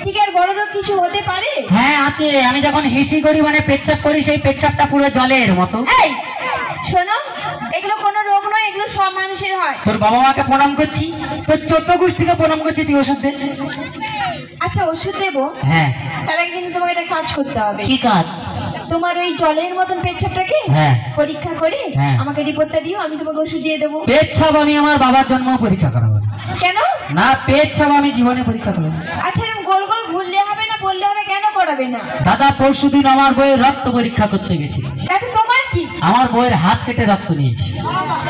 ঠিক আর বড় রোগ কিছু হতে পারে? হ্যাঁ আছে, আমি যখন হিসি করি মানে পেচ্ছাপ করি সেই পেচ্ছাপটা পুরো জলের মতো। এই শোনো, এগুলো কোনো রোগ নয়, এগুলো সব মানুষের হয়। তোর বাবা মাকে প্রণাম করছি, তোর 14 গোষ্ঠীকে প্রণাম করছি, তুই ওষুধ দে। আচ্ছা ওষুধ দেবো, হ্যাঁ তার আগে কিন্তু তোমাকে একটা কাজ করতে হবে। কি কাজ? তোমার ওই জলের মতন পেচ্ছাপটাকে হ্যাঁ পরীক্ষা করে হ্যাঁ আমাকে রিপোর্টটা দিও, আমি তোমাকে ওষুধ দিয়ে দেবো। পেচ্ছাপ আমি আমার বাবার জন্ম পরীক্ষা করাবো কেন? না, পেচ্ছাপ আমি জীবনে পরীক্ষা করবো। আচ্ছা এরকম গোল গোল ঘুরলে হবে না, বললে হবে, কেন করাবে না? দাদা পরশুদিন আমার বইয়ের রক্ত পরীক্ষা করতে গেছিল, তাতে তোমার কি? আমার বইয়ের হাত কেটে রক্ত নিয়েছি।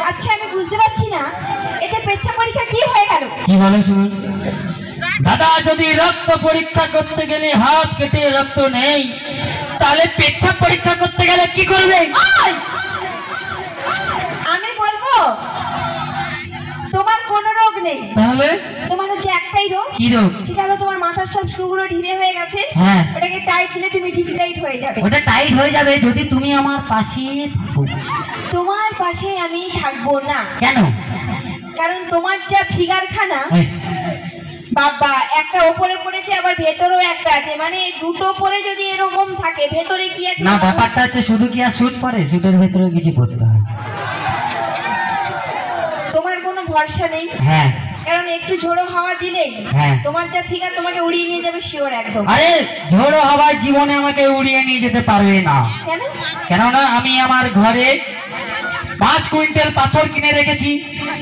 আচ্ছা আমি বুঝতে পারছি না, এতে পেচ্ছাপ পরীক্ষা কি হয়ে গেল? কি বলে শুনুন দাদা, যদি রক্ত পরীক্ষা করতে গেলে হাত কেটে রক্ত নেই, তাহলে পেচ্ছাপ পরীক্ষা করতে গেলে কি করবে? আমি বলবো তোমার কোনো রোগ নেই, তাহলে তোমার হচ্ছে একটাই রোগ। কি রোগ? সেটা হলো তোমার মাথার সব সুগুলো ঢিলে হয়ে গেছে। হ্যাঁ ওটাকে টাইট দিলে তুমি ঠিক টাইট হয়ে যাবে। ওটা টাইট হয়ে যাবে যদি তুমি আমার পাশে থাকো। তোমার পাশে আমি থাকবো না। কেন? কারণ তোমার যা ফিগার খানা, বাবা, একটা ওপরে পড়েছে আবার ভেতরেও একটা আছে, মানে দুটো পরে যদি এরকম থাকে ভেতরে কি আছে না, ব্যাপারটা হচ্ছে শুধু কি আর স্যুট পরে, স্যুটের ভেতরে কিছু পড়তে হয়। তোমার কোনো ভরসা নেই। হ্যাঁ কারণ একটু ঝোড়ো হাওয়া দিলেই হ্যাঁ তোমার যা ফিগার তোমাকে উড়িয়ে নিয়ে যাবে, শিওর একদম। আরে ঝোড়ো হাওয়ায় জীবনে আমাকে উড়িয়ে নিয়ে যেতে পারবে না। কেন? কেননা আমি আমার ঘরে 5 কুইন্টাল পাথর কিনে রেখেছি,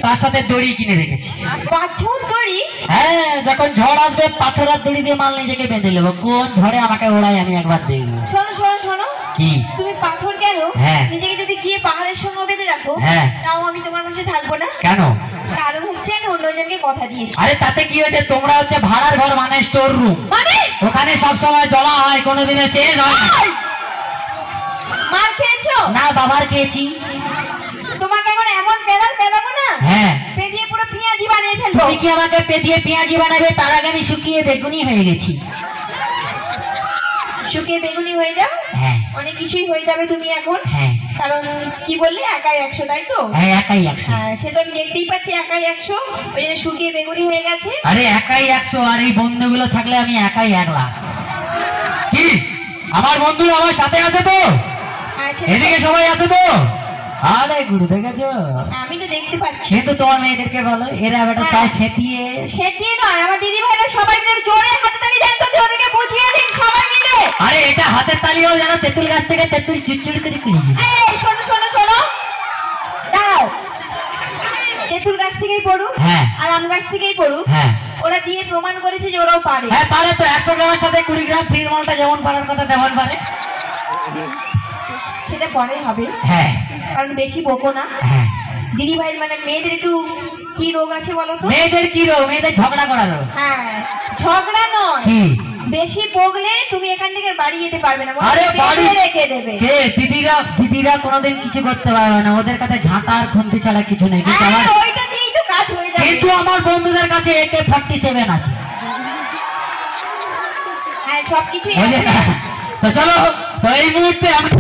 তার সাথে দড়ি কিনে রেখেছি। পাথর দড়ি? হ্যাঁ, যখন ঝড় আসবে পাথর আর দড়ি দিয়ে মাল নিজেকে বেঁধে নেবো, কোন ঝড়ে আমাকে ওড়াই আমি একবার দেখবো। শোনো শোনো শোনো, কি? তুমি পাথর কেন হ্যাঁ নিজেকে যদি গিয়ে পাহাড়ের সঙ্গে বেঁধে রাখো, হ্যাঁ, তাও আমি তোমার পাশে থাকবো না। কেন? কারণ হচ্ছে আমি অন্যজনকে কথা দিয়েছি। আরে তাতে কি হয়েছে, তোমরা হচ্ছে ভাড়ার ঘর মানে স্টোর রুম, মানে ওখানে সব সময় জ্বলা হয়, কোনোদিনে শেষ হয় না। মার খেয়েছো? না, বাবার খেয়েছি। তোমাকে এখন এমন পেলার পেলাবো না, হ্যাঁ, পেদিয়ে পুরো পেঁয়াজি বানিয়ে ফেলবো। তুমি কি আমাকে পেদিয়ে পেঁয়াজি বানাবে? তার আগে আমি শুকিয়ে বেগুনি হয়ে গেছি। শুকিয়ে বেগুনি হয়ে যাও, হ্যাঁ অনেক কিছুই হয়ে যাবে তুমি এখন। হ্যাঁ কারণ কি বললে, একাই 100, তাই তো? হ্যাঁ, একাই 100। হ্যাঁ, সেটা আমি দেখতেই পাচ্ছি, একাই 100, ওই জন্য শুকিয়ে বেগুনি হয়ে গেছে। আরে একাই 100, আর এই বন্ধুগুলো থাকলে আমি একাই 1 লাখ। কি আমার বন্ধু আমার সাথে আছে তো? হ্যাঁ, এদিকে সবাই আছে তো? আরে গুরু দেখেছো, আমি তো দেখতে পাচ্ছি। সে তো তোমার মেয়েদেরকে বলো, এরা বেটা সব সেটিয়ে সেটিয়ে নয়, আমার দিদি ভাইরা সবাই মিলে জোরে হাতে তালি দেন তো, ওদেরকে বুঝিয়ে দিন সবাই মিলে। আরে এটা হাতের তালিও যেন তেঁতুল গাছ থেকে তেঁতুল চুরচুর করে কুড়িয়ে দিল। এই শোনো শোনো শোনো, দাও, তেঁতুল গাছ থেকেই পড়ুক, হ্যাঁ, আর আম গাছ থেকেই পড়ুক। হ্যাঁ, ওরা দিয়ে প্রমাণ করেছে যে ওরাও পারে। হ্যাঁ পারে তো, 100 গ্রামের সাথে 20 গ্রাম ফ্রির মালটা যেমন পারার কথা তেমন পারে। সেটা পরে হবে, হ্যাঁ কারণ বেশি বকো না। হ্যাঁ, দিদি ভাই মানে মেয়েদের একটু কি রোগ আছে বলো তো? মেয়েদের কি রোগ? মেয়েদের ঝগড়া করার রোগ। হ্যাঁ, ঝগড়া নয়, কি? বেশি বকলে তুমি এখান থেকে বাড়ি যেতে পারবে না, আরে বাড়ি রেখে দেবে। কে? দিদিরা কোনোদিন কিছু করতে পারবে না, ওদের কাছে ঝাঁটা আর খুন্তি ছাড়া কিছু নেই। কিন্তু ওইটা দিয়েই তো কাজ হয়ে যাবে। কিন্তু আমার বন্ধুদের কাছে AK-47 আছে। হ্যাঁ, সবকিছু তো চলো, তো এই মুহূর্তে আমি